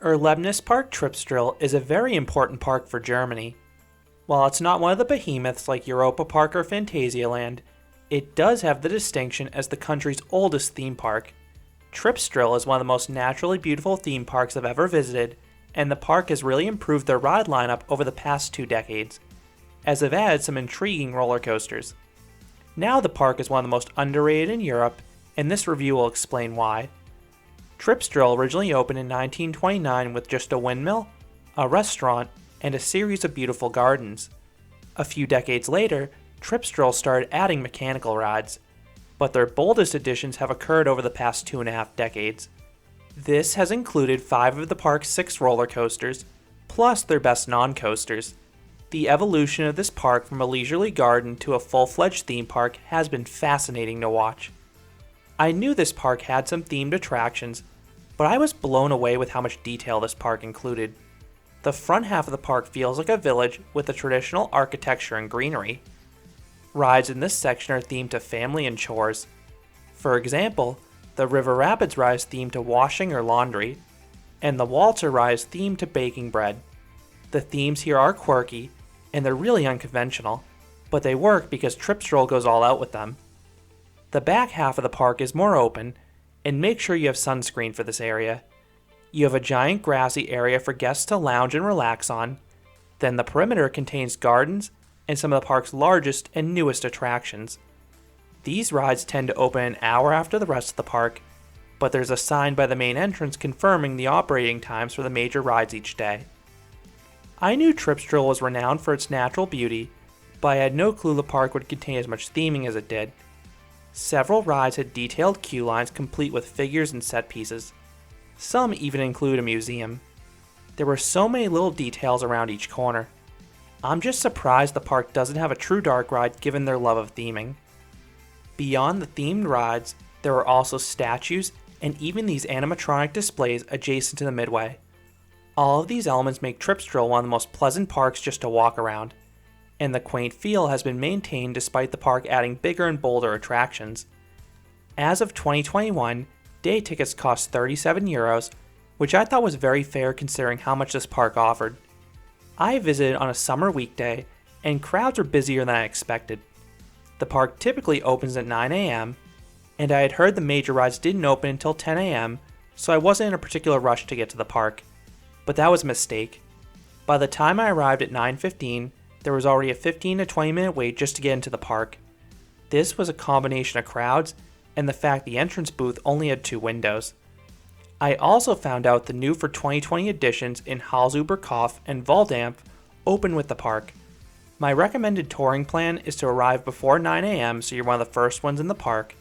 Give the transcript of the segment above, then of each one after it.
Erlebnispark Tripsdrill is a very important park for Germany. While it's not one of the behemoths like Europa Park or Phantasialand, it does have the distinction as the country's oldest theme park. Tripsdrill is one of the most naturally beautiful theme parks I've ever visited, and the park has really improved their ride lineup over the past 2 decades, as they've added some intriguing roller coasters. Now the park is one of the most underrated in Europe, and this review will explain why. Tripsdrill originally opened in 1929 with just a windmill, a restaurant, and a series of beautiful gardens. A few decades later, Tripsdrill started adding mechanical rides, but their boldest additions have occurred over the past 2.5 decades. This has included 5 of the park's 6 roller coasters, plus their best non-coasters. The evolution of this park from a leisurely garden to a full-fledged theme park has been fascinating to watch. I knew this park had some themed attractions, but I was blown away with how much detail this park included. The front half of the park feels like a village with the traditional architecture and greenery. Rides in this section are themed to family and chores. For example, the River Rapids ride is themed to washing or laundry, and the Waltzer ride is themed to baking bread. The themes here are quirky, and they're really unconventional, but they work because Tripsdrill goes all out with them. The back half of the park is more open, and make sure you have sunscreen for this area. You have a giant grassy area for guests to lounge and relax on. Then the perimeter contains gardens and some of the park's largest and newest attractions. These rides tend to open an hour after the rest of the park, but there's a sign by the main entrance confirming the operating times for the major rides each day. I knew Tripsdrill was renowned for its natural beauty, but I had no clue the park would contain as much theming as it did. Several rides had detailed queue lines complete with figures and set pieces. Some even include a museum. There were so many little details around each corner. I'm just surprised the park doesn't have a true dark ride given their love of theming. Beyond the themed rides, there were also statues and even these animatronic displays adjacent to the midway. All of these elements make Tripsdrill one of the most pleasant parks just to walk around, and the quaint feel has been maintained despite the park adding bigger and bolder attractions. As of 2021, day tickets cost €37, which I thought was very fair considering how much this park offered. I visited on a summer weekday, and crowds were busier than I expected. The park typically opens at 9 a.m., and I had heard the major rides didn't open until 10 a.m., so I wasn't in a particular rush to get to the park. But that was a mistake. By the time I arrived at 9:15, there was already a 15 to 20 minute wait just to get into the park. This was a combination of crowds and the fact the entrance booth only had 2 windows. I also found out the new for 2020 editions in Hals-uber-Kopf and Waldampf open with the park. My recommended touring plan is to arrive before 9 a.m. so you're one of the first ones in the park.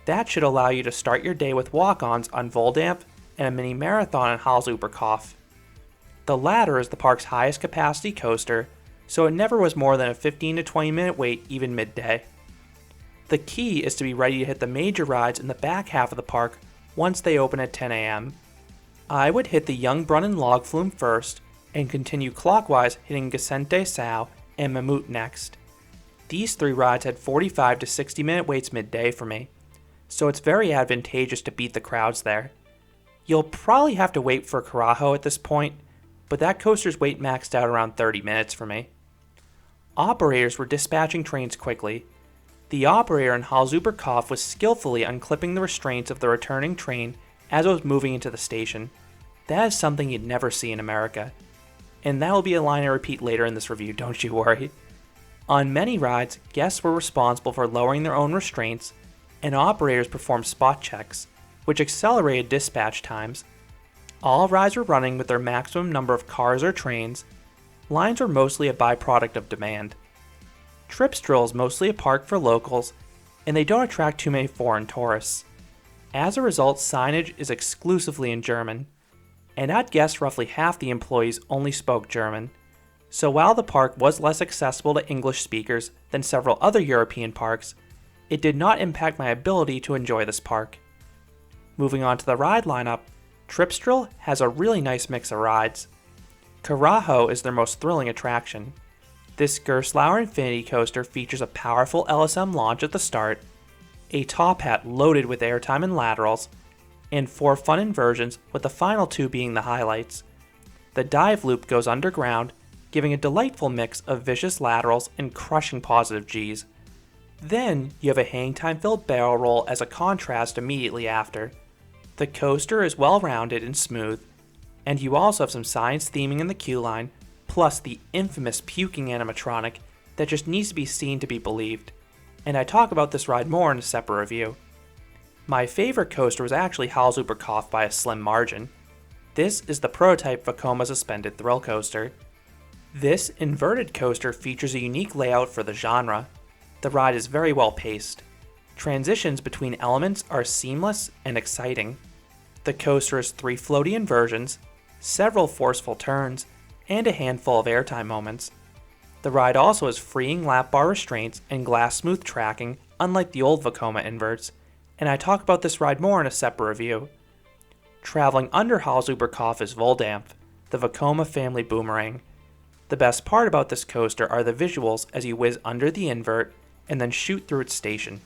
That should allow you to start your day with walk-ons on Waldampf and a mini marathon on Hals-uber-Kopf. The latter is the park's highest capacity coaster, so it never was more than a 15 to 20 minute wait even midday. The key is to be ready to hit the major rides in the back half of the park once they open at 10 a.m. I would hit the Jungbrunnen log flume first and continue clockwise hitting Gesente Sau and Mammut next. These 3 rides had 45 to 60 minute waits midday for me, so it's very advantageous to beat the crowds there. You'll probably have to wait for Karacho at this point, but that coaster's wait maxed out around 30 minutes for me. Operators were dispatching trains quickly. The operator in Hals-uber-Kopf was skillfully unclipping the restraints of the returning train as it was moving into the station. That is something you'd never see in America. And that will be a line I repeat later in this review, don't you worry. On many rides, guests were responsible for lowering their own restraints, and operators performed spot checks, which accelerated dispatch times. All rides were running with their maximum number of cars or trains. Lines were mostly a byproduct of demand. Tripsdrill is mostly a park for locals, and they don't attract too many foreign tourists. As a result, signage is exclusively in German, and I'd guess roughly half the employees only spoke German. So while the park was less accessible to English speakers than several other European parks, it did not impact my ability to enjoy this park. Moving on to the ride lineup, Tripsdrill has a really nice mix of rides. Karacho is their most thrilling attraction. This Gerstlauer Infinity Coaster features a powerful LSM launch at the start, a top hat loaded with airtime and laterals, and 4 fun inversions, with the final 2 being the highlights. The dive loop goes underground, giving a delightful mix of vicious laterals and crushing positive Gs. Then you have a hang time filled barrel roll as a contrast immediately after. The coaster is well rounded and smooth, and you also have some science theming in the queue line, plus the infamous puking animatronic that just needs to be seen to be believed. And I talk about this ride more in a separate review. My favorite coaster was actually Hals-uber-Kopf by a slim margin. This is the prototype Vekoma suspended thrill coaster. This inverted coaster features a unique layout for the genre. The ride is very well paced. Transitions between elements are seamless and exciting. The coaster has 3 floaty inversions, several forceful turns, and a handful of airtime moments. The ride also has freeing lap bar restraints and glass smooth tracking, unlike the old Vekoma inverts, and I talk about this ride more in a separate review. Traveling under Hals-uber-Kopf is Voldampf, the Vekoma family boomerang. The best part about this coaster are the visuals as you whiz under the invert and then shoot through its station.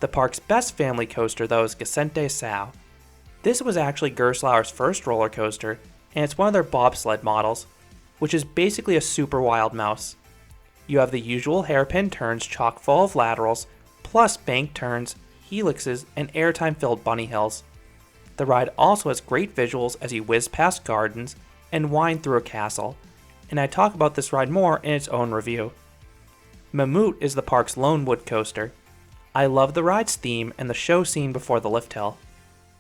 The park's best family coaster though is Gesente Sau. This was actually Gerstlauer's first roller coaster, and it's one of their bobsled models, which is basically a super wild mouse. You have the usual hairpin turns chock full of laterals, plus bank turns, helixes, and airtime filled bunny hills. The ride also has great visuals as you whiz past gardens and wind through a castle, and I talk about this ride more in its own review. Mammut is the park's lone wood coaster. I love the ride's theme and the show scene before the lift hill.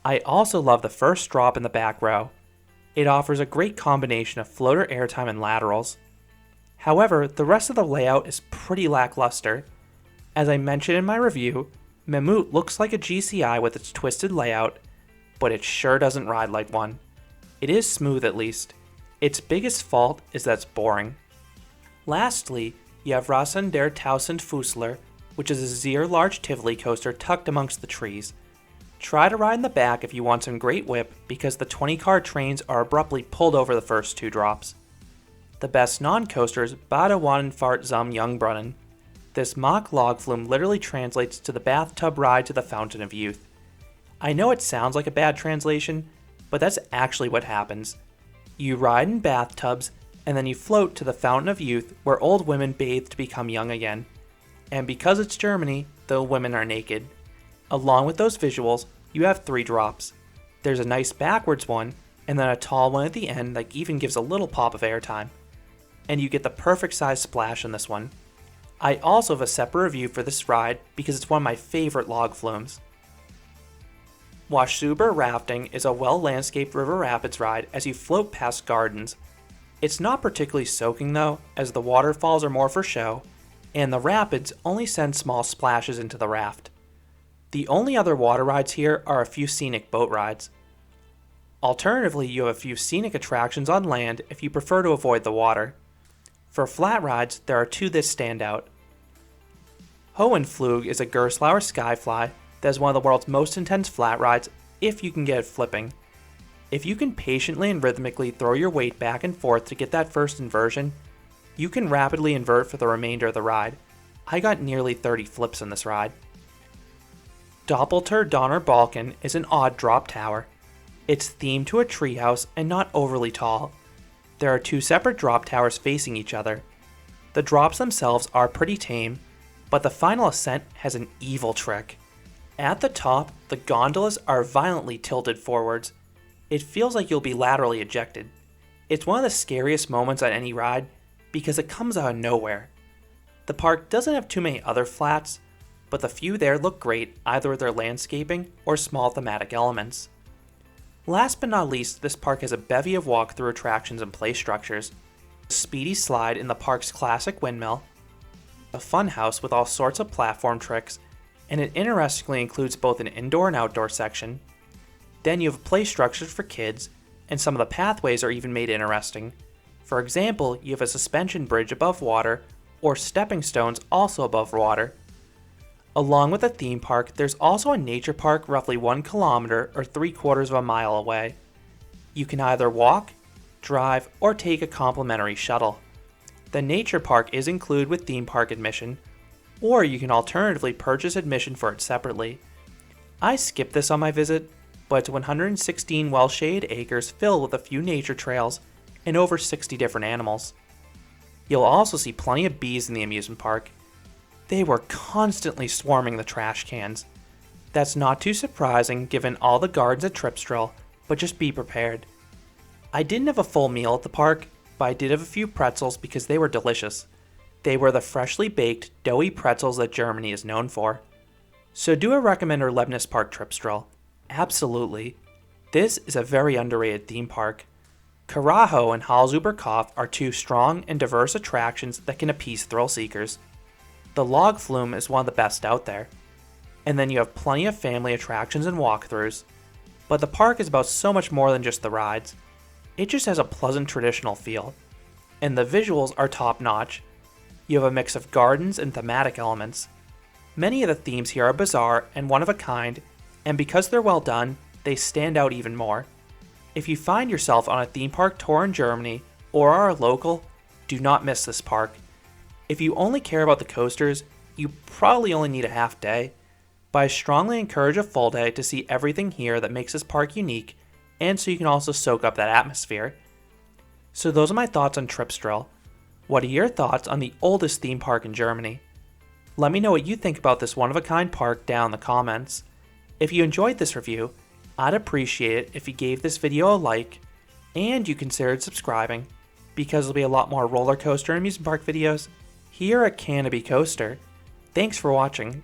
I also love the first drop in the back row. It offers a great combination of floater airtime and laterals. However, the rest of the layout is pretty lackluster. As I mentioned in my review, Mammut looks like a GCI with its twisted layout, but it sure doesn't ride like one. It is smooth at least. Its biggest fault is that it's boring. Lastly, you have Rasen der Tausend Fußler, which is a Zier large Tivoli coaster tucked amongst the trees. Try to ride in the back if you want some great whip, because the 20-car trains are abruptly pulled over the first 2 drops. The best non-coaster is Badewanenfahrt zum Jungbrunnen. This mock log flume literally translates to the bathtub ride to the Fountain of Youth. I know it sounds like a bad translation, but that's actually what happens. You ride in bathtubs, and then you float to the Fountain of Youth where old women bathe to become young again. And because it's Germany, the women are naked. Along with those visuals, you have 3 drops. There's a nice backwards one, and then a tall one at the end that even gives a little pop of airtime. And you get the perfect size splash in this one. I also have a separate review for this ride because it's one of my favorite log flumes. Washsuber Rafting is a well-landscaped river rapids ride as you float past gardens. It's not particularly soaking though, as the waterfalls are more for show, and the rapids only send small splashes into the raft. The only other water rides here are a few scenic boat rides. Alternatively, you have a few scenic attractions on land if you prefer to avoid the water. For flat rides, there are 2 that stand out. Hohenflug is a Gerstlauer Skyfly that is one of the world's most intense flat rides if you can get it flipping. If you can patiently and rhythmically throw your weight back and forth to get that first inversion, you can rapidly invert for the remainder of the ride. I got nearly 30 flips in this ride. Doppelter Donner Balken is an odd drop tower. It's themed to a treehouse and not overly tall. There are 2 separate drop towers facing each other. The drops themselves are pretty tame, but the final ascent has an evil trick. At the top, the gondolas are violently tilted forwards. It feels like you'll be laterally ejected. It's one of the scariest moments on any ride because it comes out of nowhere. The park doesn't have too many other flats, but the few there look great either with their landscaping or small thematic elements. Last but not least, this park has a bevy of walkthrough attractions and play structures. A speedy slide in the park's classic windmill, a fun house with all sorts of platform tricks, and it interestingly includes both an indoor and outdoor section. Then you have play structures for kids, and some of the pathways are even made interesting. For example, you have a suspension bridge above water, or stepping stones also above water. Along with the theme park, there's also a nature park roughly 1 kilometer or 3/4 of a mile away. You can either walk, drive, or take a complimentary shuttle. The nature park is included with theme park admission, or you can alternatively purchase admission for it separately. I skipped this on my visit, but it's 116 well-shaded acres filled with a few nature trails and over 60 different animals. You'll also see plenty of bees in the amusement park. They were constantly swarming the trash cans. That's not too surprising given all the gardens at Tripsdrill, but just be prepared. I didn't have a full meal at the park, but I did have a few pretzels because they were delicious. They were the freshly baked, doughy pretzels that Germany is known for. So do I recommend Erlebnispark Tripsdrill? Absolutely. This is a very underrated theme park. Karacho and Hals-uber-Kopf are two strong and diverse attractions that can appease thrill seekers. The log flume is one of the best out there. And then you have plenty of family attractions and walkthroughs. But the park is about so much more than just the rides. It just has a pleasant traditional feel. And the visuals are top notch. You have a mix of gardens and thematic elements. Many of the themes here are bizarre and one of a kind, and because they're well done, they stand out even more. If you find yourself on a theme park tour in Germany or are a local, do not miss this park. If you only care about the coasters, you probably only need a half day, but I strongly encourage a full day to see everything here that makes this park unique, and so you can also soak up that atmosphere. So those are my thoughts on Tripsdrill. What are your thoughts on the oldest theme park in Germany? Let me know what you think about this one-of-a-kind park down in the comments. If you enjoyed this review, I'd appreciate it if you gave this video a like, and you considered subscribing, because there'll be a lot more roller coaster and amusement park videos here at Canopy Coaster. Thanks for watching.